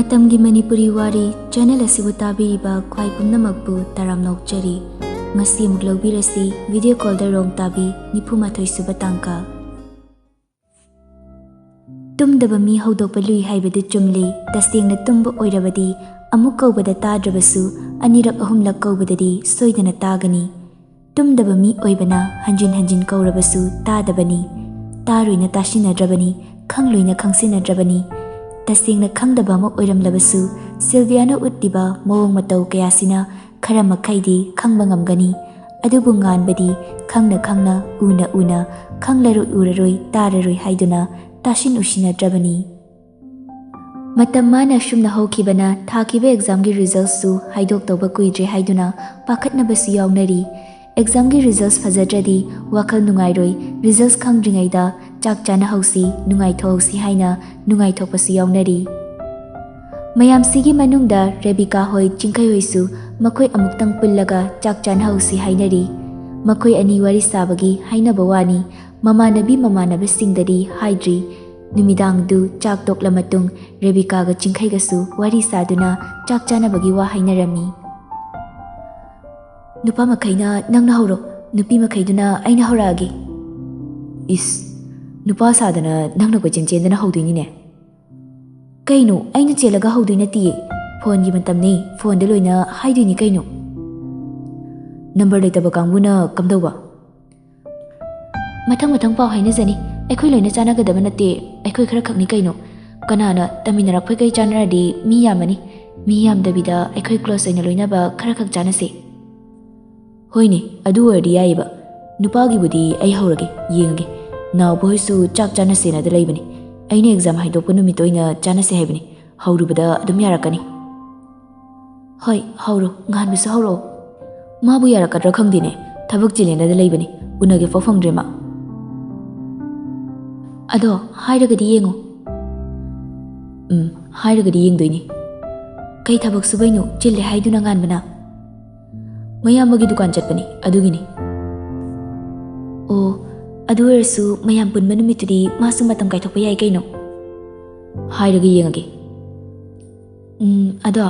Matamgi Manipuri Wari channel asibu tabiriba khwai pumnamakpu taram nokchari ngasi amuk laubirasi video call da rong Tabi 93 suba tangka tumdaba mi haudokpa lui haibadu chumli tasengna tumba oirabadi amuk kaubada tadrabasu anirak ahumlak kaubadadi soidana tagani tumdaba mi oibana hanjin hanjin kaurabasu tadabani taruina tashinadrabani khangloina khangsinadrabani tasengna khangdaba ma oiramlabasu Sylviana uttiba mawong matau kayasina khara makhaidi khangba ngamgani adubu nganbadi khangna khangna una khanglaroi uraroi tararoi haiduna tashin usinadrabani matam mana shumna hokibana thakiba exam gi results su haidok toba kuidre haiduna pakhatnabasu yawnari exam gi results fajadradi wakal nungairoi results khangdringaida chak chana hausi nungaithausi haina nungaithopasu yawnari mayam sigi manungda Rebecca hoi chingkai hoisu makoi amuktang pullaga chak chana hausi hainari makoi ani wari sabagi haina bawani mamanabi singdadi haidri numidang du chak tokla matung Rebecca ga chingkai gasu wari saduna chak chana bagi wa hainarami nupa makaina nangna horo nupi makaiduna aina horagi is nupa sadana nangna ko chenchen dana hauduini ne kaino aina chelaga hauduina ti phone gi matamni phone de loina haiduini kaino number leitaba kanguna kamdauba mathang pau haina jani aikhoi loina chana gadaba nate aikhoi khara khakni kaino kanana taminarak phoi kai chanaradi mi yamani mi yamdabida aikhoi close aina loina ba khara khak chana se hoine adu wadi yaiba nupagi budi ai haurage yengage naw boisu chak chana sena da leibani aina exam haidokpa numit oina chana se haibani haurubada adum yarakani hoi hauro ngan bisu hauro mabu yarakadra khangdine thabak chilena da leibani unage fofangdrema ado hairagadi yengo hairagadi yengdoini kai thabak subainu chille haiduna ngan bana mayamagi dukan chatpani adugini o adu ersu mayam punma numitudi masu matam kaithokpa yai kaino hairaga yengage ado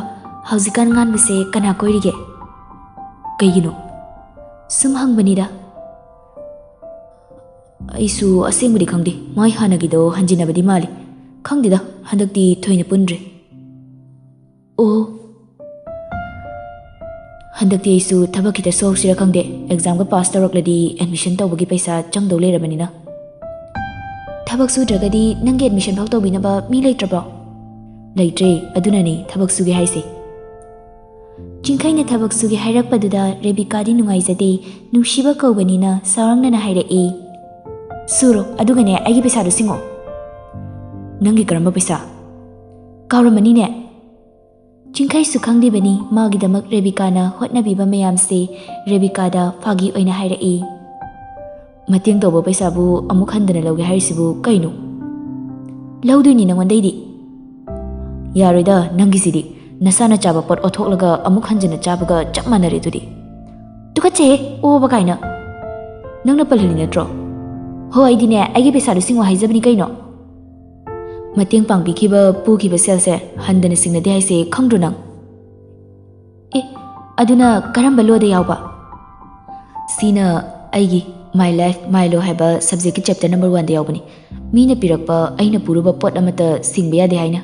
haujikan ngan bise kana koirige kaigino sum hangbanida aisu asengmudi khangde mai hanagido hanjinabadi mali khangdida handakti thoina punre o handakti aisu thabakita soksira khangde exam ga pass tawrakladi admission tawbagi paisa changdo lerabanina thabak su dragadi nange admission phak tawbinaba mi leitraba leitre aduna ni thabak sugi haise chingkhaina thabak sugi hairakpaduda Rebecca di nungaijade nushiba kaubanina sarangna na hairei suro adugane aigi paisa du singo nangi karamba paisa kauramani ne chingkai su khangdi bani magi damak Rebecca na hotnabiba mayam se Rebecca da phagi oina hairei mateng tobo paisa bu amuk handana loge hairisibu kaino lauduni nangwandaidi yaroida nangi sidi nasana chaba pot othoklaga amuk hanjana chabaga chap manare tudi tukache o bagaina nangna palhili natro ho aidine aigi paisa du singwa haijabni kaino mateng pangbikiba pukiba selse handana singnadi haise khangdru nang aduna karamba loda yawba sina aigi my life my law haba subject ki chapter number 1 da yawbani mina pirakpa aina puruba pot amata singba yade haina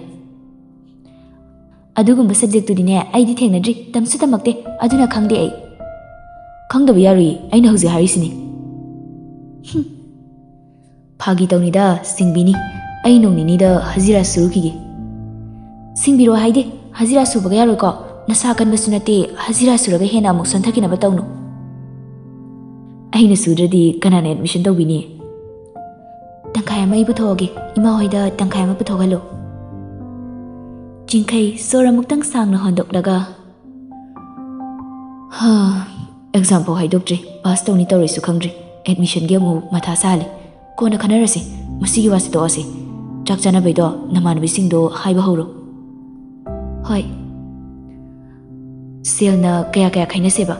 adugumba subject tu dine aidi thengnadri tamsu tamakte aduna khangde ai khangdaba yarui aina hoji harisini phagi tawnida singbini ai nongnini da hazira surukige singbiro haide hazira subaga yaroi ko nasa kan basunate hazira suraga hena amuk santhakina batawno aina sudradi kanana admission tawbini tangkai mai buthoge ima hoida tangkai ma buthogalo chingkai sora muktang sangna hondoklaga exam po haidokdri pass tawni tawrisu khangdri admission ge mu matha sale kona khanarase masigi wasi to ase chak chana baido namanbi singdo haiba horo hoi selna kaya khaina seba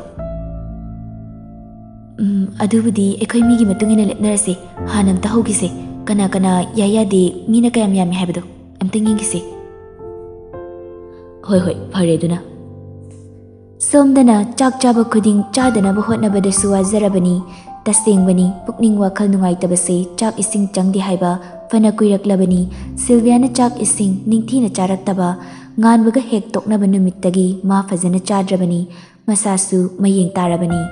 adubudi ekhoi migi matungina letnarase hanam ta hogise kana yaya de mina kayam yami haibado amtengingise Hoi hoi phare duna. Somdana chak chaba khuding chadanaba hotnabadasu wazarabani. Tasengwani pukning wakhal nungaitabase chak ising changdi haiba fana kuiraklabani. Sylviana chak ising ningthina charaktaba nganbaga hek toknaba numittagi ma fazana chadrabani. Masasu mayeng tarabani.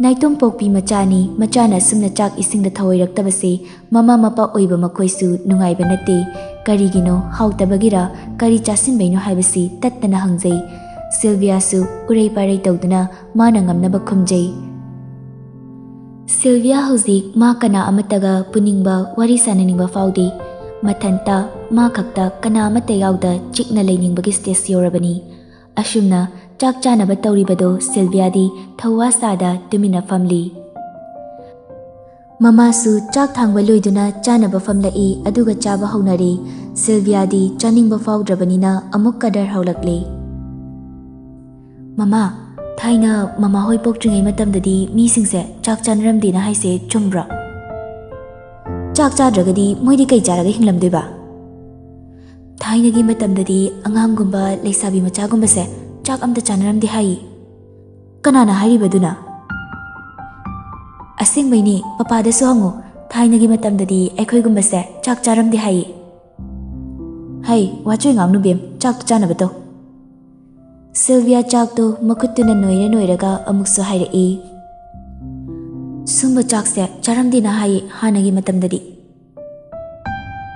Naitum pokpi machani machana sumna chak ising da thawoiraktabase mama mapa oiba makoisu nungaiba natte. Karigino hautabagira kari chasinbaino haibasi tattana hangjai. Sylvia su urei parei tawduna mana ngamnaba khumjai. Sylvia hauzik ma kana amataga puningba wari sananingba faudi. Mathanta ma khakta kana amata yauda chikna leiningbagi stage yorabani. Ashumna chak chanaba tawribado Sylvia di thawa sada tumina family. Mama su chak thangba loiduna chanaba famlai aduga chaba haunari. Sylvia di chaningba faudrabanina amuk kadar haulakle. Mama, thaina mama hoi pokringai matamdadi mi singse chak chanramdina haise chumbra. Chak chadragadi moidi kai jaraga hinglamdeba. Thainagi matamdadi angangumba leisabi machagumba se chak amta chanramdi hai. Kanana haribaduna. Asingbaini papada su hangu thainagi matamdadi aikhoigumba se chak charamdi hai. Hai, wachui ngangnu bem chak chanabato. Sylvia chak to makutuna noiraga amuksu hairei. Sumba chak se charamdina hai hanagi matamdadi.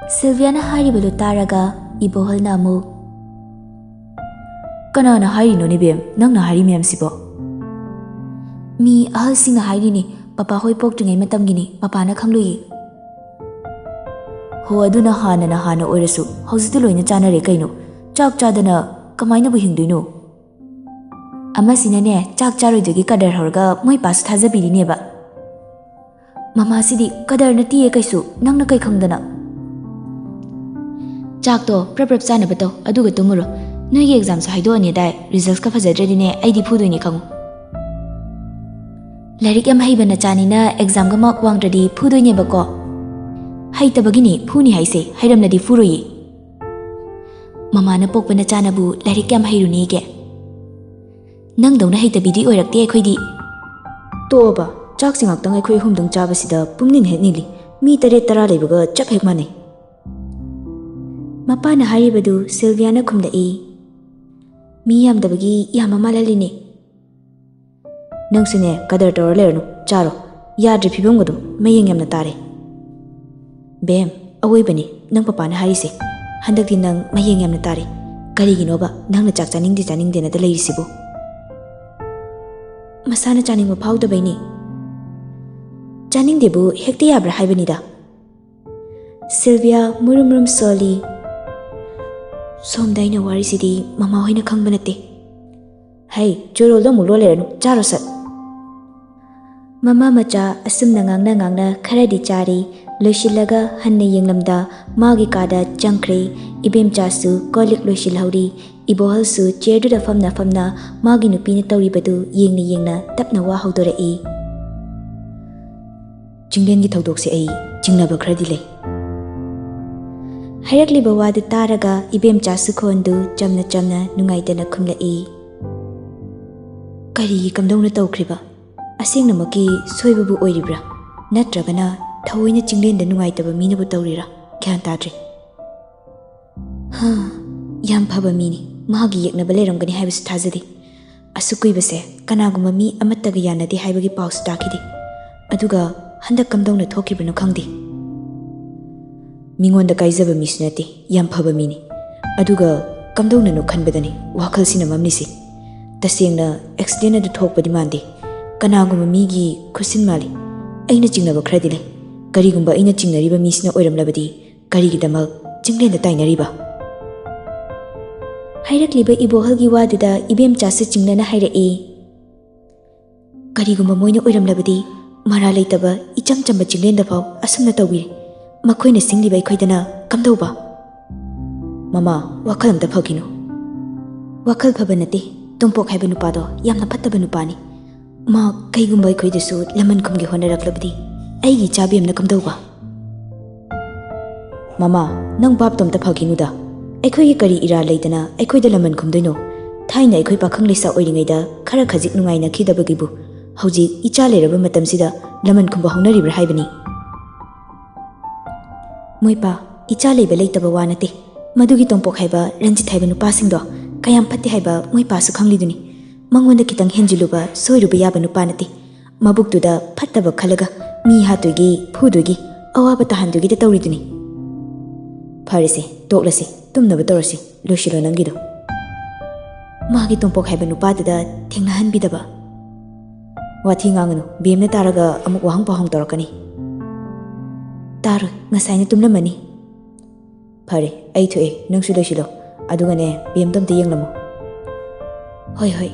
Sylvia na haribalo taraga ibohol na amu. Kanana hari no ni bem nang na hari miyam sibo. Mi ahal sing na hari ni papa hoi pokringai matamgi ni papa na khanglui. Ho aduna hana oirasu hausitu loina chanare kaino chak chadana kamaina bu hingduino. Amasinane chak charoidagi kadar horga moi pasu thajabirineba. Mama sidi kadar na tiye kaisu nangna kai khangdana. Chak to prap chanabato aduga tumuro. Noigi exam sa haido ani dai results ka phajadradine aidi phudoini khangu. Larik am haibana chanina exam ga mark wangdradi phudoineba ko. Haitabagini phuni haise hairamnadi phuroyi. Mama na pokpana chanabu larik am hairuni ge. Nang dawna haitabidi oirakte aikhoidi. Toba chak singaktang aikhoi humdang chabasida pumnin hetnili mi tare tara leibaga chap hek mane. Mapana haribadu Sylviana khumlai. Mi yamdabagi yamama laline. Nangsune kadar tawar lernu charo yadri phibamgadu mayeng yamna tare. Bem awoibani nang papana harise handakti nang mayeng yamna tare. Kariginoba nangna chak chaningde na da leirisibo. Masana chaningba phawdabaini. Chaningdebu hekte yabra haibanida. Sylvia murum soli. Somdaina warisidi mama hoina khangba natte. Hai chorol do mulo lernu charo sat. Mama macha asumna ngangna kharadi chari loishilaga hanne yenglamda magi kada changkhre ibem chasu kolik loishilhauri ibohal su chedu da famna magi nupina tawribadu yengna tapna wa haudorai. Jinglen gi thodok se ai jingnaba khradi lei. Hayrakliba wadu taraga ibem chasu khondu chamna nungaitana khumlai. Kari kamdongna tawkhriba asengnamakki soibabu oiribra natragana thawoina jinglenda nungaitaba minabu tawrira gyan tadre. Yam phaba mini magi yeknaba leramgani haibasu thajade. Asukuibase kanaguma mi amattaga yanade haibagi pause takide. Aduga handak kamdongna thokribano khangde. Mingonda kaizaba misunate yam phaba mini. Aduga kamdongna no khanbadani wakhalsina mamnisi. Tasengna accident adu thokpadi mande. Kanaguma migi khusin mali. Aina jingnaba khradile. Karigumba aina jingnariba misina oiramlabadi karigidamak jinglenda tainariba. Hayrakliba ibohalgi waduda ibem chasu jinglana hairai. Karigumba moina oiramlabadi mara leitaba icham chamba jinglenda phaw asumna tawbire. Makoina singliba aikhoidana kamdauba. Mama wakhal amta phagino. Wakhal phaba nate tumpok haiba nupado yamna phattaba nupani. Ma kaigumba aikhoidasu laman khumgi honaraklabadi aigi chabi amna kamdauba. Mama nang bab tomta phaginuda ꯑꯩꯈꯣꯏꯒꯤ ꯀꯔꯤ era ꯂꯩꯗꯅ ꯑꯩꯈꯣꯏꯗ ꯂꯃꯟ ꯈꯨꯝꯗꯣꯏꯅꯣ? ꯊꯥꯏꯅ ꯑꯩꯈꯣꯏ ꯄꯥꯈꯪ ꯂꯩꯁꯥ ꯑꯣꯏꯔꯤꯉꯩꯗ ꯈꯔ ꯈꯖꯤꯛ ꯅꯨꯡꯉꯥꯏꯅꯈꯤꯗꯕꯒꯤꯕꯨ ꯍꯧꯖꯤꯛ ꯏꯆꯥ ꯂꯩꯔꯕ ꯃꯇꯝꯁꯤꯗ ꯂꯃꯟ ꯈꯨꯝꯕ ꯍꯧꯅꯔꯤꯕ꯭ꯔꯥ ꯍꯥꯏꯕꯅꯤ꯫ ꯃꯣꯏꯄꯥ, ꯏꯆꯥ ꯂꯩꯕ ꯂꯩꯇꯕ ꯋꯥ ꯅꯠꯇꯦ꯫ ꯃꯗꯨꯒꯤ ꯇꯣꯡꯄꯣꯛ ꯍꯥꯏꯕ ꯔꯟꯖꯤꯠ ꯍꯥꯏꯕ ꯅꯨꯄꯥꯁꯤꯡꯗꯣ ꯀꯌꯥꯝ ꯐꯠꯇꯦ ꯍꯥꯏꯕ ꯃꯣꯏꯄꯥꯁꯨ ꯈꯪꯂꯤꯗꯨꯅꯤ꯫ ꯃꯉꯣꯟꯗ ꯈꯤꯇꯪ ꯍꯦꯟꯖꯤꯜꯂꯨꯕ ꯁꯣꯏꯔꯨꯕ ꯌꯥꯕ ꯅꯨꯄꯥ ꯅꯠꯇꯦ꯫ ꯃꯕꯨꯛꯇꯨꯗ ꯐꯠꯇꯕ ꯈꯜꯂꯒ ꯃꯤ ꯍꯥꯠꯇꯣꯏꯒꯤ ꯐꯨꯗꯣꯏꯒꯤ ꯑꯋꯥꯕ ꯇꯥꯍꯟꯗꯣꯏꯒꯤꯗ ꯇꯧꯔꯤꯗꯨꯅꯤ꯫ ꯐꯔꯦꯁꯦ, ꯇꯣꯛꯂꯁꯤ, ꯇꯨꯝꯅꯕ ꯇꯧꯔꯁꯤ, ꯂꯣꯏꯁꯤꯜꯂꯣ ꯅꯪꯒꯤꯗꯣ꯫ ꯃꯥꯒꯤ ꯇꯣꯡꯄꯣꯛ ꯍꯥꯏꯕ ꯅꯨꯄꯥꯗꯨꯗ ꯊꯦꯡꯅꯍꯟꯕꯤꯗꯕ꯫ ꯋꯥꯊꯤ ꯉꯥꯡꯒꯅꯨ, ꯕꯦꯝꯅ ꯇꯥꯔꯒ ꯑꯃꯨꯛ ꯋꯥꯍꯪ ꯄꯥꯎꯍꯪ ꯇꯧꯔꯛꯀꯅꯤ꯫ ꯇꯥꯔꯣꯏ, ꯉꯁꯥꯏꯅ ꯇꯨꯝꯂꯝꯃꯅꯤ꯫ ꯐꯔꯦ, ꯑꯩ ꯊꯣꯛꯑꯦ, ꯅꯪꯁꯨ ꯂꯣꯏꯁꯤꯜꯂꯣ, ꯑꯗꯨꯒꯅꯦ ꯕꯦꯝꯇꯣ ꯑꯝꯇ ꯌꯦꯡꯂꯝꯃꯨ꯫ ꯍꯣꯏ ꯍꯣꯏ꯫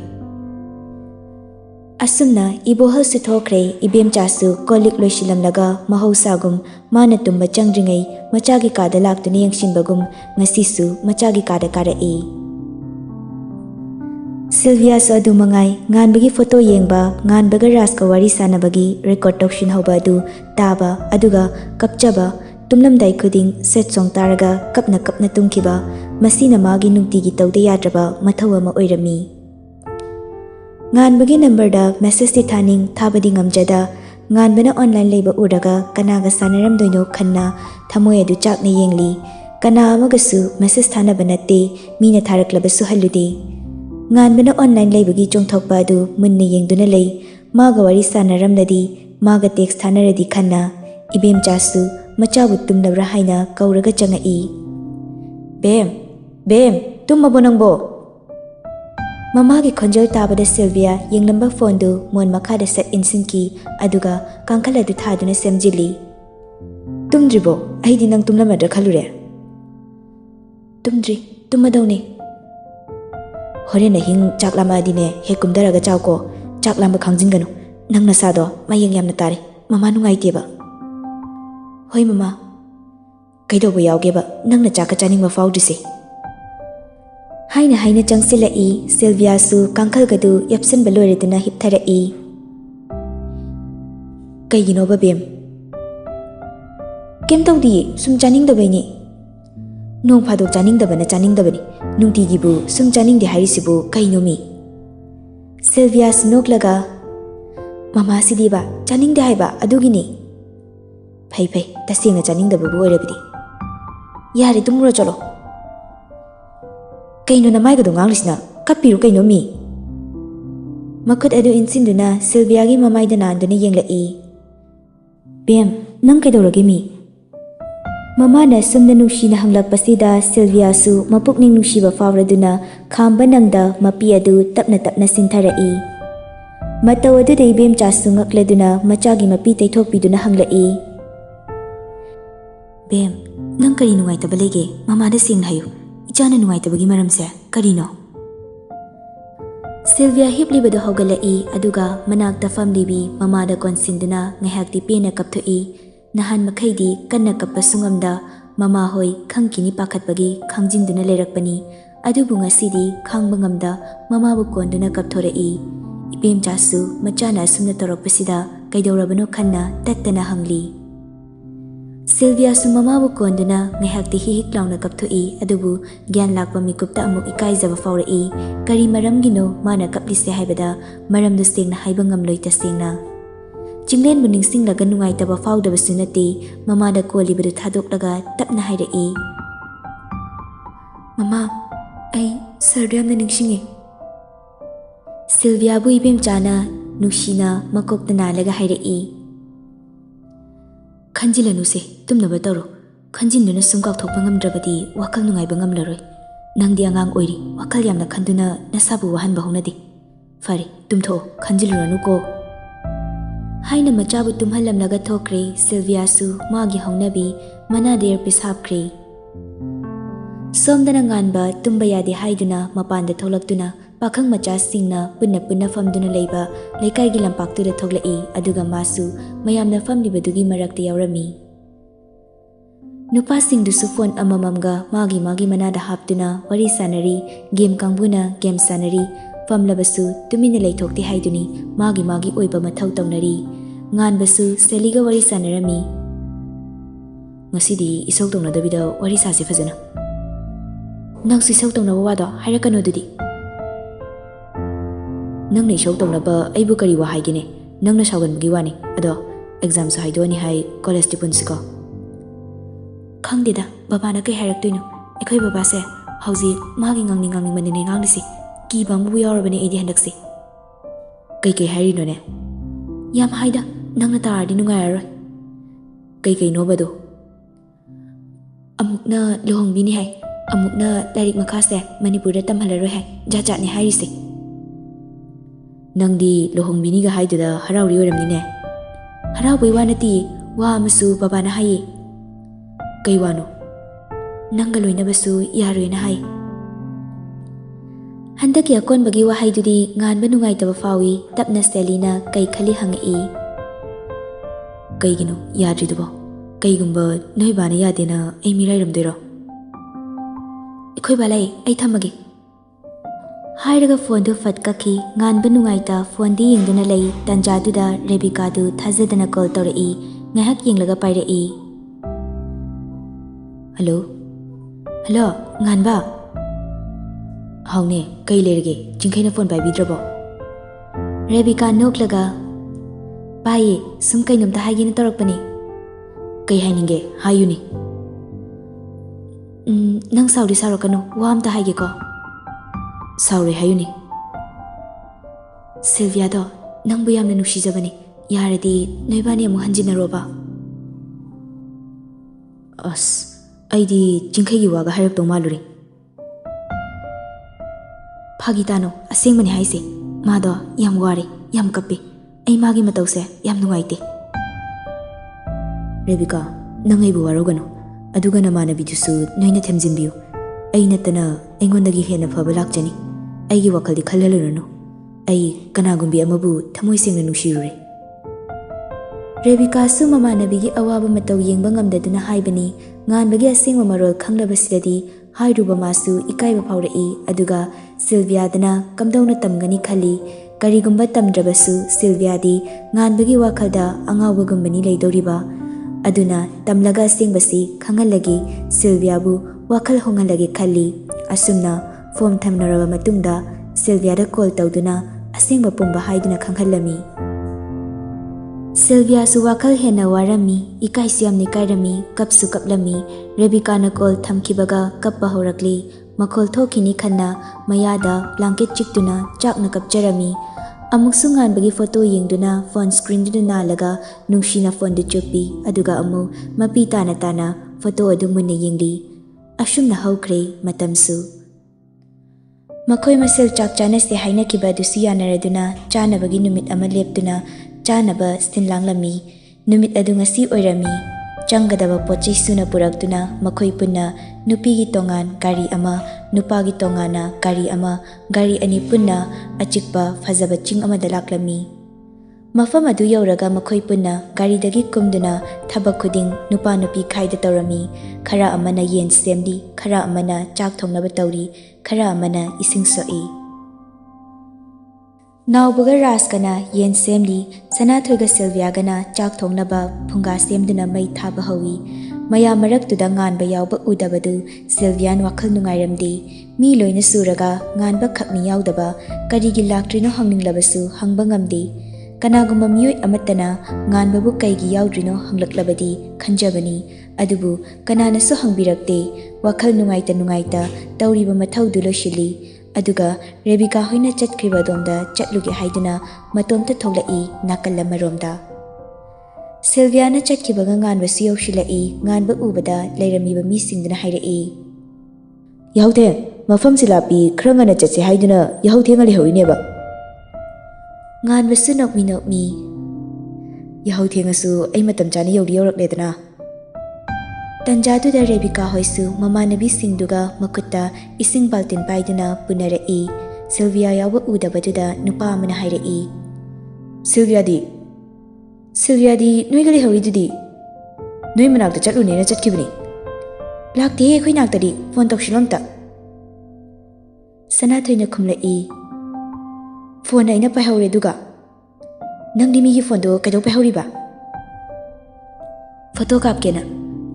ꯑꯁꯨꯝꯅ ꯏꯕꯣꯍꯜꯁꯨ ꯊꯣꯛꯈ꯭ꯔꯦ, ꯏꯕꯦꯝꯆꯥꯁꯨ ꯀꯣꯜꯂꯤꯛ ꯂꯣꯏꯁꯤꯜꯂꯝꯂꯒ ꯃꯍꯧꯁꯥꯒꯨꯝ ꯃꯥꯅ ꯇꯨꯝꯕ ꯆꯪꯗ꯭ꯔꯤꯉꯩ ꯃꯆꯥꯒꯤ ꯀꯥꯗ ꯂꯥꯛꯇꯨꯅ ꯌꯦꯡꯁꯤꯟꯕꯒꯨꯝ ꯉꯁꯤꯁꯨ ꯃꯆꯥꯒꯤ ꯀꯥꯗ ꯀꯥꯔꯛꯏ꯫ ꯁꯤꯜꯚꯤꯌꯥꯁꯨ ꯑꯗꯨ ꯃꯉꯥꯏ, ꯉꯥꯟꯕꯒꯤ ꯐꯣꯇꯣ ꯌꯦꯡꯕ, ꯉꯥꯟꯕꯒ ꯔꯥꯖꯀ ꯋꯥꯔꯤ ꯁꯥꯟꯅꯕꯒꯤ ꯔꯦꯀꯣꯔꯠ ꯇꯧꯁꯤꯟꯍꯧꯕ ꯑꯗꯨ ꯇꯥꯕ, ꯑꯗꯨꯒ ꯀꯞꯆꯕ, ꯇꯨꯝꯂꯝꯗꯥꯏ ꯈꯨꯗꯤꯡ ꯁꯦꯠ ꯁꯣꯡ ꯇꯥꯔꯒ ꯀꯞꯅ ꯀꯞꯅ ꯇꯨꯝꯈꯤꯕ, ꯃꯁꯤꯅ ꯃꯥꯒꯤ ꯅꯨꯡꯇꯤꯒꯤ ꯇꯧꯗ ꯌꯥꯗ꯭ꯔꯕ ꯃꯊꯧ ꯑꯃ ꯑꯣꯏꯔꯝꯃꯤ꯫ ꯉꯥꯟꯕꯒꯤ ꯅꯝꯕꯔꯗ ꯃꯦꯁꯦꯖꯇꯤ ꯊꯥꯕꯗꯤ ꯉꯝꯖꯗ, ꯉꯥꯟꯕꯅ ꯑꯣꯟꯂꯥꯏꯟ ꯂꯩꯕ ꯎꯔꯒ ꯀꯅꯥꯒ ꯁꯥꯟꯅꯔꯝꯗꯣꯏꯅꯣ ꯈꯟꯅ ꯊꯃꯣꯏ ꯑꯗꯨ ꯆꯥꯛꯅ ꯌꯦꯡꯂꯤ꯫ ꯀꯅꯥ ꯑꯃꯒꯁꯨ ꯃꯦꯁꯦꯖ ꯊꯥꯅꯕ ꯅꯠꯇꯦ, ꯃꯤꯅ ꯊꯥꯔꯛꯂꯕꯁꯨ ꯍꯜꯂꯨꯗꯦ꯫ ꯉꯥꯟꯕꯅ ꯑꯣꯟꯂꯥꯏꯟ ꯂꯩꯕꯒꯤ ꯆꯣꯡꯊꯣꯛꯄ ꯑꯗꯨ ꯃꯨꯟꯅ ꯌꯦꯡꯗꯨꯅ ꯂꯩ꯫ ꯃꯥꯒ ꯋꯥꯔꯤ ꯁꯥꯟꯅꯔꯝꯂꯗꯤ, ꯃꯥꯒ ꯇꯦꯛꯁ ꯊꯥꯅꯔꯗꯤ ꯈꯟꯅ ꯏꯕꯦꯝꯆꯥꯁꯨ ꯃꯆꯥꯕꯨ ꯇꯨꯝꯅꯕ꯭ꯔꯥ ꯍꯥꯏꯅ ꯀꯧꯔꯒ ꯆꯪꯉꯛꯏ꯫ ꯕꯦꯝ, ꯕꯦꯝ, ꯇꯨꯝꯃꯕꯣ ꯅꯪꯕꯣ? ꯃꯃꯥꯒꯤ ꯈꯣꯟꯖꯦꯜ ꯇꯥꯕꯗ ꯁꯤꯜꯚꯤꯌꯥ ꯌꯦꯡꯂꯝꯕ ꯐꯣꯟꯗꯨ ꯃꯣꯟ ꯃꯈꯥꯗ ꯁꯠ ꯏꯟꯁꯤꯟꯈꯤ, ꯑꯗꯨꯒ ꯀꯥꯡꯈꯜ ꯑꯗꯨ ꯊꯥꯗꯨꯅ ꯁꯦꯝꯖꯤꯜꯂꯤ꯫ ꯇꯨꯝꯗ꯭ꯔꯤꯕꯣ? ꯑꯩꯗꯤ ꯅꯪ ꯇꯨꯝꯂꯝꯃꯗ꯭ꯔꯥ ꯈꯜꯂꯨꯔꯦ꯫ ꯇꯨꯝꯗ꯭ꯔꯤ, ꯇꯨꯝꯃꯗꯧꯅꯦ꯫ ꯍꯣꯔꯦꯟ ꯑꯍꯤꯡ ꯆꯥꯛ ꯂꯥꯝꯃꯛꯑꯗꯤꯅꯦ ꯍꯦꯛ ꯀꯨꯝꯊꯔꯒ ꯆꯥꯎꯀꯣ, ꯆꯥꯛ ꯂꯥꯝꯕ ꯈꯥꯡꯖꯤꯟꯒꯅꯨ, ꯅꯪ ꯅꯁꯥꯗꯣ ꯃꯌꯦꯡ ꯌꯥꯝꯅ ꯇꯥꯔꯦ, ꯃꯃꯥ ꯅꯨꯡꯉꯥꯏꯇꯦꯕ꯫ ꯍꯣꯏ ꯃꯃꯥ꯫ ꯀꯩꯗꯧꯕ ꯌꯥꯎꯒꯦꯕ ꯅꯪꯅ ꯆꯥꯛꯀ ꯆꯥꯅꯤꯡꯕ ꯐꯥꯎꯗ꯭ꯔꯤꯁꯦ? ꯍꯥꯏꯅ ꯆꯪꯁꯤꯜꯂꯛꯏ꯫ ꯁꯤꯜꯚꯤꯌꯥꯁꯨ ꯀꯥꯡꯈꯜꯒꯗꯨ ꯌꯥꯞꯁꯤꯟꯕ ꯂꯣꯏꯔꯗꯨꯅ ꯍꯤꯞꯊꯔꯛꯏ꯫ ꯀꯩꯒꯤꯅꯣꯕ ꯕꯦꯝ? ꯀꯩꯝ ꯇꯧꯗꯤꯌꯦ, ꯁꯨꯝ ꯆꯥꯅꯤꯡꯗꯕꯩꯅꯦ꯫ ꯅꯣꯡ ꯐꯥꯗꯣꯛ ꯆꯥꯅꯤꯡꯗꯕꯅ ꯆꯥꯅꯤꯡꯗꯕꯅꯤ, ꯅꯨꯡꯇꯤꯒꯤꯕꯨ ꯁꯨꯝ ꯆꯥꯅꯤꯡꯗꯦ ꯍꯥꯏꯔꯤꯁꯤꯕꯨ ꯀꯩꯅꯣ ꯃꯤ? ꯁꯤꯜꯚꯤꯌꯥꯁꯨ ꯅꯣꯛꯂꯒ, ꯃꯃꯥꯁꯤꯗꯤꯕ ꯆꯥꯅꯤꯡꯗꯦ ꯍꯥꯏꯕ, ꯑꯗꯨꯒꯤꯅꯤ꯫ ꯐꯩ ꯐꯩ, ꯇꯁꯦꯡꯅ ꯆꯥꯅꯤꯡꯗꯕꯕꯨ ꯑꯣꯏꯔꯕꯗꯤ꯫ ꯌꯥꯔꯦ, ꯇꯨꯝꯃꯨꯔꯣ ꯆꯠꯂꯣ꯫ ꯀꯩꯅꯣ ꯅꯃꯥꯏꯒꯗꯣ ꯉꯥꯡꯂꯤꯁꯤꯅ? ꯀꯞꯄꯤꯔꯣ ꯀꯩꯅꯣ ꯃꯤ? ꯃꯈꯨꯠ ꯑꯗꯨ ꯏꯟꯁꯤꯟꯗꯨꯅ ꯁꯤꯜꯚꯤꯌꯥꯒꯤ ꯃꯃꯥꯏꯗ ꯅꯥꯟꯗꯨꯅ ꯌꯦꯡꯂꯛꯏ꯫ ꯕꯦꯝ, ꯅꯪ ꯀꯩꯗꯧꯔꯒꯦ ꯃꯤ? ꯃꯃꯥꯅ ꯁꯨꯝꯅ ꯅꯨꯡꯁꯤꯅ ꯍꯪꯂꯛꯄꯁꯤꯗ ꯁꯤꯜꯚꯤꯌꯥꯁꯨ ꯃꯄꯨꯛꯅꯤꯡ ꯅꯨꯡꯁꯤꯕ ꯐꯥꯎꯔꯗꯨꯅ ꯈꯥꯝꯕ ꯅꯪꯗ ꯃꯄꯤ ꯑꯗꯨ ꯇꯞꯅ ꯇꯞꯅ ꯁꯤꯟꯊꯔꯛꯏ꯫ ꯃꯇꯧ ꯑꯗꯨꯗ ꯏꯕꯦꯝꯆꯥꯁꯨ ꯉꯛꯂꯗꯨꯅ ꯃꯆꯥꯒꯤ ꯃꯄꯤ ꯇꯩꯊꯣꯛꯄꯤꯗꯨꯅ ꯍꯪꯂꯛꯏ꯫ ꯕꯦꯝ, ꯅꯪ ꯀꯔꯤ ꯅꯨꯡꯉꯥꯏꯇꯕ ꯂꯩꯒꯦ? ꯃꯃꯥꯗ ꯁꯦꯡꯅ ꯍꯥꯏꯌꯨ, ꯏꯆꯥꯅ ꯅꯨꯡꯉꯥꯏꯇꯕꯒꯤ ꯃꯔꯝꯁꯦ ꯀꯔꯤꯅꯣ? ꯁꯤꯜꯚꯤꯌꯥ ꯍꯤꯞꯂꯤꯕꯗꯨ ꯍꯧꯒꯠꯂꯛꯏ, ꯑꯗꯨꯒ ꯃꯅꯥꯛꯇ ꯐꯝꯂꯤꯕꯤ ꯃꯃꯥꯗ ꯀꯣꯟꯁꯤꯟꯗꯨꯅ ꯉꯥꯏꯍꯥꯛꯇꯤ ꯄꯦꯟꯅ ꯀꯞꯊꯣꯛꯏ꯫ ꯅꯍꯥꯟ ꯃꯈꯩꯗꯤ ꯀꯟꯅ ꯀꯞꯄꯁꯨ ꯉꯝꯗ ꯃꯃꯥ ꯍꯣꯏ ꯈꯪꯈꯤꯅꯤ ꯄꯥꯈꯠꯄꯒꯤ ꯈꯥꯡꯖꯤꯟꯗꯨꯅ ꯂꯩꯔꯛꯄꯅꯤ꯫ ꯑꯗꯨꯕꯨ ꯉꯁꯤꯗꯤ ꯈꯥꯡꯕ ꯉꯝꯗ ꯃꯃꯥꯕꯨ ꯀꯣꯟꯗꯨꯅ ꯀꯞꯊꯣꯔꯛꯏ꯫ ꯏꯕꯦꯝꯆꯥꯁꯨ ꯃꯆꯥꯅ ꯑꯁꯨꯝꯅ ꯇꯧꯔꯛꯄꯁꯤꯗ ꯀꯩꯗꯧꯔꯕꯅꯣ ꯈꯟꯅ ꯇꯠꯇꯅ ꯍꯪꯂꯤ꯫ ꯁꯤꯜꯚꯤꯌꯥꯁꯨ ꯃꯃꯥꯕꯨ ꯀꯣꯟꯗꯨꯅ ꯉꯥꯏꯍꯥꯛꯇꯤ ꯍꯤꯛ ꯂꯥꯎꯅ ꯀꯞꯊꯣꯛꯏ, ꯑꯗꯨꯕꯨ ꯒ꯭ꯌꯥꯟ ꯂꯥꯛꯄ ꯃꯤꯀꯨꯞꯇ ꯑꯃꯨꯛ ꯏꯀꯥꯏꯖꯕ ꯐꯥꯎꯔꯛꯏ꯫ ꯀꯔꯤ ꯃꯔꯝꯒꯤꯅꯣ ꯃꯥꯅ ꯀꯞꯂꯤꯁꯦ ꯍꯥꯏꯕꯗ ꯃꯔꯝꯗꯨ ꯁꯦꯡꯅ ꯍꯥꯏꯕ ꯉꯝꯂꯣꯏ ꯇꯁꯦꯡꯅ꯫ ꯆꯤꯡꯂꯦꯟꯕꯨ ꯅꯤꯡꯁꯤꯡꯂꯒ ꯅꯨꯡꯉꯥꯏꯇꯕ ꯐꯥꯎꯗꯕꯁꯨ ꯅꯠꯇꯦ꯫ ꯃꯃꯥꯗ ꯀꯣꯜꯂꯤꯕꯗꯨ ꯊꯥꯗꯣꯛꯂꯒ ꯇꯞꯅ ꯍꯥꯏꯔꯛꯏ꯫ ꯃꯃꯥ, ꯑꯩ ꯁꯔꯗꯨ ꯌꯥꯝꯅ ꯅꯤꯡꯁꯤꯡꯉꯦ꯫ ꯁꯤꯜꯚꯤꯌꯥꯕꯨ ꯏꯕꯦꯝꯆꯥꯅ ꯅꯨꯡꯁꯤꯅ ꯃꯀꯣꯛꯇ ꯅꯥꯜꯂꯒ ꯍꯥꯏꯔꯛꯏ꯫ ꯈꯟꯖꯤꯜꯂꯅꯨꯁꯦ, ꯇꯨꯝꯅꯕ ꯇꯧꯔꯣ꯫ ꯈꯟꯖꯤꯟꯗꯨꯅ ꯁꯨꯝ ꯀꯥꯎꯊꯣꯛꯄ ꯉꯝꯗ꯭ꯔꯕꯗꯤ ꯋꯥꯈꯜ ꯅꯨꯡꯉꯥꯏꯕ ꯉꯝꯂꯔꯣꯏ꯫ ꯅꯪꯗꯤ ꯑꯉꯥꯡ ꯑꯣꯏꯔꯤ, ꯋꯥꯈꯜ ꯌꯥꯝꯅ ꯈꯟꯗꯨꯅ ꯅꯁꯥꯕꯨ ꯋꯥꯍꯟꯕ ꯍꯧꯅꯗꯦ꯫ ꯐꯔꯦ, ꯇꯨꯝꯊꯣꯛꯑꯣ, ꯈꯟꯖꯤꯜꯂꯨꯔꯅꯨꯀꯣ꯫ ꯍꯥꯏꯅ ꯃꯆꯥꯕꯨ ꯇꯨꯝꯍꯜꯂꯝꯂꯒ ꯊꯣꯛꯈ꯭ꯔꯦ꯫ ꯁꯤꯜꯚꯤꯌꯥꯁꯨ ꯃꯥꯒꯤ ꯍꯧꯅꯕꯤ ꯃꯅꯥꯗ ꯏꯌꯔꯄꯤꯁ ꯍꯥꯞꯈ꯭ꯔꯦ꯫ ꯁꯣꯝꯗꯅ ꯉꯥꯟꯕ ꯇꯨꯝꯕ ꯌꯥꯗꯦ ꯍꯥꯏꯗꯨꯅ ꯃꯄꯥꯟꯗ ꯊꯣꯛꯂꯛꯇꯨꯅ ꯄꯥꯈꯪ ꯃꯆꯥꯁꯤꯡꯅ ꯄꯨꯟꯅ ꯐꯝꯗꯨꯅ ꯂꯩꯕ ꯂꯩꯀꯥꯏꯒꯤ ꯂꯝꯄꯥꯛꯇꯨꯗ ꯊꯣꯛꯂꯛꯏ, ꯑꯗꯨꯒ ꯃꯥꯁꯨ ꯃꯌꯥꯝꯅ ꯐꯝꯂꯤꯕꯗꯨꯒꯤ ꯃꯔꯛꯇ ꯌꯥꯎꯔꯝꯃꯤ꯫ ꯅꯨꯄꯥꯁꯤꯡꯗꯨꯁꯨ ꯐꯣꯟ ꯑꯃꯃꯝꯒ ꯃꯥꯒꯤ ꯃꯅꯥꯗ ꯍꯥꯞꯇꯨꯅ ꯋꯥꯔꯤ ꯁꯥꯟꯅꯔꯤ, ꯒꯦꯝ ꯀꯥꯡꯕꯨꯅ ꯒꯦꯝ ꯁꯥꯟꯅꯔꯤ, ꯐꯝꯂꯕꯁꯨ ꯇꯨꯃꯤꯟꯅ ꯂꯩꯊꯣꯛꯇꯦ ꯍꯥꯏꯗꯨꯅꯤ ꯃꯥꯒꯤ ꯑꯣꯏꯕ ꯃꯊꯧ ꯇꯧꯅꯔꯤ꯫ ꯉꯥꯟꯕꯁꯨ ꯁꯦꯂꯤꯒ ꯋꯥꯔꯤ ꯁꯥꯟꯅꯔꯝꯃꯤ꯫ ꯉꯁꯤꯗꯤ ꯏꯁꯧ ꯇꯧꯅꯗꯕꯤꯗ ꯋꯥꯔꯤ ꯁꯥꯁꯦ ꯐꯖꯅ꯫ nang si sau tong na wado haira kanu dudi nang nei show tong na ba ai bu kari wa hai gine nang na shawan gi wani ado exam sa haido ni hai college ti punsiko khangdida baba na kai hairak tuino ekhoi baba se hauji magi ngang ni manine ngang lisi ki bang bu yaurabane edi handaksi kai hairi no ne yam haida nang na taradi nungai aro kai no bado amukna lohong bini hai amukna lairik makha se Manipur da tamhalaro hai jaja ni hairi se nangdi lohong bini ga haidu da harauri oramni ne harau bai wanati wa amasu baba na hai kai wano nanga loina basu yaroi na hai handaki akon bagi wa haidudi ngan ba nungai taba fawi tapna selina kai khali hangi kai gino yadri dubo kai gumba noi bana yadena ai mirai ramdero ekhoi balai ai thamage hairaga phone du fatkaki ngan ba nungai ta phone di yengduna lei tanja du da Rebecca du thazadana call tawrai ngahak yenglaga pairai hello hello ngan ba haune kai lerge jingkai na phone bai bidrabo Rebecca noklaga bai sum kai numta haigi na torakpani kai haininge hayuni nang sauri sarokanu wa amta haigi ko sauri hayuni Sylvia do nang bu yamna nushijabani yaradi noibani amu hanjinaroba as aidi jingkai gi waga harak tong maluri Phagitano asing mani haise mado yam wari yam kapi ai magi matause yam nungaite Rebecca nangai bu warogano aduga namana bidusu noina themjinbiu ai natana aingondagi hena phaba lakjani aigi wakaldi khallalurano ai kanagumbi amabu thamoi sengna nushirure Rebecca su mamanabigi awaba matau yengba ngamdaduna haibani nganbagi asingwa marol khanglabasidadi hairuba masu ikaiba phaurai aduga Sylvia dana kamdauna tamgani khali karigumba tamdrabasu Sylvia di nganbagi wakhalda angawba gumbani leidoriba aduna tamlaga singbasi khangalagi Sylvia bu wakhal hongalagi khali asumna form thamnaraba matungda Sylvia da call tawduna asingba pumba haiduna khanghalami Sylvia su wakhal hena warami ikai siamni kairami kapsu kaplami Rebecca na call thamkibaga kappa horakli makhol thokini khanna mayada blanket chiktuna chakna kapjarami amuksu nganbagi photo yengduna phone screen du nalaga nungshina phone du chopi aduga amu mapi tana tana photo adu munne yengli ashumna hawkre matamsu makhoi masel chak chana se haina kiba du siyanarduna chana bagi numit ama leptuna chana ba sinlanglami numit adu ngasi oirami changadaba pochi suna puraktuna makhoi punna nupi gi tongan gari ama nupa gi tongana gari ama gari ani punna achikpa phajaba ching ama dalaklami mafam adu yauraga makhoi punna gari dagi kumduna thabak khuding nupa nupi khaida tawrami khara amana yen semdi khara amana chak thongnaba tawri khara amana ising soi Naubaga raskana yen semli Sanathoiga Sylvia gana chak thongnaba phunga semduna mai thaba hawi maya marak tuda nganba yawba udabadu Sylvian wakhal nungairamdi mi loina suraga nganba khakni yawdaba karigi laktrino hangninglabasu hangba ngamdi kanagumba miyoi amatana nganbabu kaigi yawdrino hanglaklabadi khanjabani adubu kananasu hangbirakte wakhal nungaita tawriba mathaudu loshili aduga Rebecca hoina chatkriba domda chatluge haiduna matomta thoglai nakal amaromda Sylvia na chatkibaga nganbasu yawshilai nganba ubada leiramiba misingduna hairai yahute mafam silapi khrangana chatse haiduna yahuthenga lehorineba nganbasu nokmi yahuthengasu ai matam chana yawri yawrakledana Tanjaduda Rebecca hoisu mamanabi singduga makutta ising baltin paiduna punarai Sylvia yawa udabaduda nupa amana hairai Sylvia di noigali hawidudi noi manakta chatlunena chatkibani lakte khoi naktadi phone tokshilomta Sanathoina khumlai phone aina paihawre duga nangdi migi phone do kaido paihawriba photo kapkena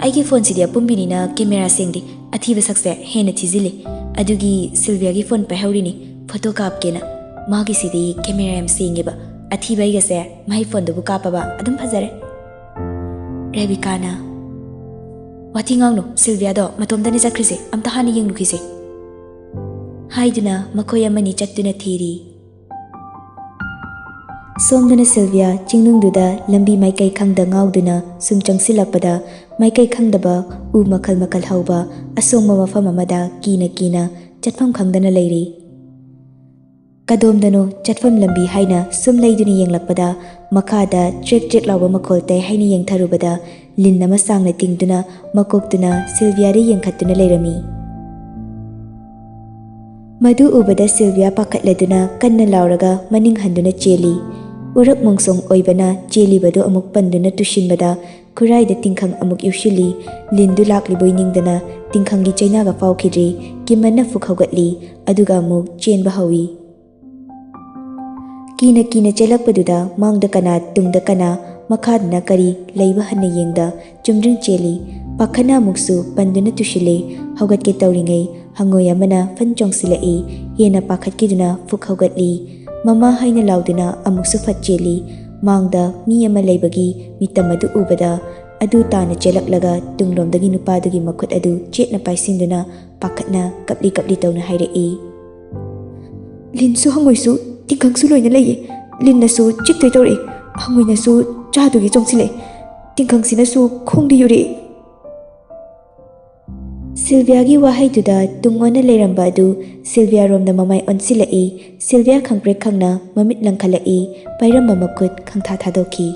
ꯑꯩꯒꯤ ꯐꯣꯟꯁꯤꯗꯤ ꯑꯄꯨꯝꯕꯤꯅꯤꯅ camera ꯁꯦꯡꯗꯦ ꯑꯊꯤꯕ ꯁꯛꯁꯦ ꯍꯦꯟꯅ ꯊꯤꯖꯤꯜꯂꯤ ꯑꯗꯨꯒꯤ ꯁꯤꯜꯚꯤꯌꯥꯒꯤ phone ꯄꯥꯏꯍꯧꯔꯤꯅꯤ photo ꯀꯥꯞꯀꯦꯅ ꯃꯥꯒꯤꯁꯤꯗꯤ camera ꯌꯥꯝ ꯁꯦꯡꯉꯦꯕ ꯑꯊꯤꯕ ꯑꯩꯒꯁꯦ ꯃꯥꯏ ꯐꯣꯟꯗꯨꯕꯨ ꯀꯥꯞꯄꯕ ꯑꯗꯨꯝ ꯐꯖꯔꯦ ꯔꯦꯕꯤꯀꯥꯅ ꯋꯥꯊꯤ ꯉꯥꯡꯅꯨ ꯁꯤꯜꯚꯤꯌꯥꯗꯣ ꯃꯇꯣꯝꯇꯅꯤ ꯆꯠꯈ꯭ꯔꯤꯁꯦ ꯑꯝꯇ ꯍꯥꯟꯅ ꯌꯦꯡꯂꯨꯈꯤꯁꯦ ꯍꯥꯏꯗꯨꯅ ꯃꯈꯣꯏ ꯑꯃꯅꯤ ꯆꯠꯇꯨꯅ ꯊꯤꯔꯤ ꯁꯣꯝꯗꯅ ꯁꯤꯜꯚꯤꯌꯥ ꯆꯤꯡꯅꯨꯡꯗꯨꯗ ꯂꯝꯕꯤ ꯃꯥꯏꯀꯩ ꯈꯪꯗ ꯉꯥꯎꯗꯨꯅ ꯁꯨꯝ ꯆꯪꯁꯤꯜꯂꯛꯄꯗ ꯃꯥꯏꯀꯩ ꯈꯪꯗꯕ ꯎ ꯃꯈꯜ ꯃꯈꯜ ꯍꯧꯕ ꯑꯁꯣꯡꯕ ꯃꯐꯝ ꯑꯃꯗ ꯀꯤꯅ ꯀꯤꯅ ꯆꯠꯐꯝ ꯈꯪꯗꯅ ꯂꯩꯔꯤ ꯀꯗꯣꯝꯗꯅꯣ ꯆꯠꯐꯝ ꯂꯝꯕꯤ ꯍꯥꯏꯅ ꯁꯨꯝ ꯂꯩꯗꯨꯅ ꯌꯦꯡꯂꯛꯄꯗ ꯃꯈꯥꯗ ꯆ꯭ꯔꯦꯛ ꯆ꯭ꯔꯦꯛ ꯂꯥꯎꯕ ꯃꯈꯣꯜ ꯇꯥꯏ ꯍꯥꯏꯅ ꯌꯦꯡꯊꯔꯨꯕꯗ ꯂꯤꯟ ꯑꯃ ꯁꯥꯡꯅ ꯇꯤꯡꯗꯨꯅ ꯃꯀꯣꯛꯇꯨꯅ ꯁꯤꯜꯚꯤꯌꯥꯗ ꯌꯦꯡꯈꯠꯇꯨꯅ ꯂꯩꯔꯝꯃꯤ ꯃꯗꯨ ꯎꯕꯗ ꯁꯤꯜꯚꯤꯌꯥ ꯄꯥꯈꯠꯂꯗꯨꯅ ꯀꯟꯅ ꯂꯥꯎꯔꯒ ꯃꯅꯤꯡ ꯍꯟꯗꯨꯅ ꯆꯦꯜꯂꯤ ꯎꯔꯛ ꯃꯣꯡꯁꯣꯡ ꯑꯣꯏꯕꯅ ꯆꯦꯜꯂꯤꯕꯗꯨ ꯑꯃꯨꯛ ꯄꯟꯗꯨꯅ ꯇꯨꯁꯤꯟꯕꯗ ꯈꯨꯔꯥꯏꯗ ꯇꯤꯡꯈꯪ ꯑꯃꯨꯛ ꯌꯨꯁꯤꯜꯂꯤ ꯂꯤꯟꯗꯨ ꯂꯥꯛꯂꯤꯕꯣꯏ ꯅꯤꯡꯗꯅ ꯇꯤꯡꯈꯪꯒꯤ ꯆꯩꯅꯥꯒ ꯐꯥꯎꯈꯤꯗ꯭ꯔꯤ ꯀꯤꯃꯟꯅ ꯐꯨꯛ ꯍꯧꯒꯠꯂꯤ ꯑꯗꯨꯒ ꯑꯃꯨꯛ ꯆꯦꯟꯕ ꯍꯧꯏ ꯀꯤꯅ ꯀꯤꯅ ꯆꯦꯜꯂꯛꯄꯗꯨꯗ ꯃꯥꯡꯗ ꯀꯅꯥ ꯇꯨꯡꯗ ꯀꯅꯥ ꯃꯈꯥꯗꯅ ꯀꯔꯤ ꯂꯩꯕ ꯍꯟꯅ ꯌꯦꯡꯗ ꯆꯨꯝꯗ꯭ꯔꯤꯡ ꯆꯦꯜꯂꯤ ꯄꯥꯈꯠꯅ ꯑꯃꯨꯛꯁꯨ ꯄꯟꯗꯨꯅ ꯇꯨꯁꯤꯜꯂꯤ ꯍꯧꯒꯠꯀꯦ ꯇꯧꯔꯤꯉꯩ ꯍꯪꯉꯣꯏ ꯑꯃꯅ ꯐꯟ ꯆꯣꯡꯁꯤꯜꯂꯛꯏ ꯍꯦꯟꯅ ꯄꯥꯈꯠꯈꯤꯗꯨꯅ ꯐꯨꯛ ꯍꯧꯒꯠꯂꯤ ꯃꯃꯥ ꯍꯥꯏꯅ ꯂꯥꯎꯗꯨꯅ ꯑꯃꯨꯛꯁꯨ ꯐꯠ ꯆꯦꯜꯂꯤ ꯃꯥꯡꯗ ꯃꯤ ꯑꯃ ꯂꯩꯕꯒꯤ ꯃꯤꯇꯝ ꯑꯗꯨ ꯎꯕꯗ ꯑꯗꯨ ꯇꯥꯅ ꯆꯦꯜꯂꯛꯂꯒ ꯇꯨꯡꯂꯣꯝꯗꯒꯤ ꯅꯨꯄꯥꯗꯨꯒꯤ ꯃꯈꯨꯠ ꯑꯗꯨ ꯆꯦꯠꯅ ꯄꯥꯏꯁꯤꯟꯗꯨꯅ ꯄꯥꯈꯠꯅ ꯀꯞꯂꯤ ꯀꯞꯂꯤ ꯇꯧꯅ ꯍꯥꯏꯔꯛꯏ ꯂꯤꯟꯁꯨ ꯍꯪꯉꯣꯏꯁꯨ ꯇꯤꯡꯈꯪꯁꯨ ꯂꯣꯏꯅ ꯂꯩꯌꯦ ꯂꯤꯟꯅꯁꯨ ꯆꯤꯛꯇꯣꯏ ꯇꯧꯔꯛꯏ ꯍꯪꯉꯣꯏꯅꯁꯨ ꯆꯥꯗꯨꯒꯤ ꯆꯣꯡꯁꯤꯜꯂꯛꯏ ꯇꯤꯡꯈꯪꯁꯤꯅꯁꯨ ꯈꯣꯡꯗ ꯌꯨꯔꯛꯏ ꯁꯤꯜꯚꯤꯌꯥꯒꯤ ꯋꯥꯍꯩꯗꯨꯗ ꯇꯨꯡ ꯑꯣꯟꯅ ꯂꯩꯔꯝꯕ ꯑꯗꯨ ꯁꯤꯜꯚꯤꯌꯥꯔꯣꯝꯗ ꯃꯃꯥꯏ ꯑꯣꯟꯁꯤꯜꯂꯛꯏ ꯁꯤꯜꯚꯤꯌꯥ ꯈꯪꯄ꯭ꯔꯦꯛ ꯈꯪꯅ ꯃꯃꯤꯠ ꯂꯪꯈꯠꯂꯛꯏ ꯄꯥꯏꯔꯝꯕ ꯃꯈꯨꯠ ꯈꯪꯊꯥ ꯊꯥꯗꯣꯛꯈꯤ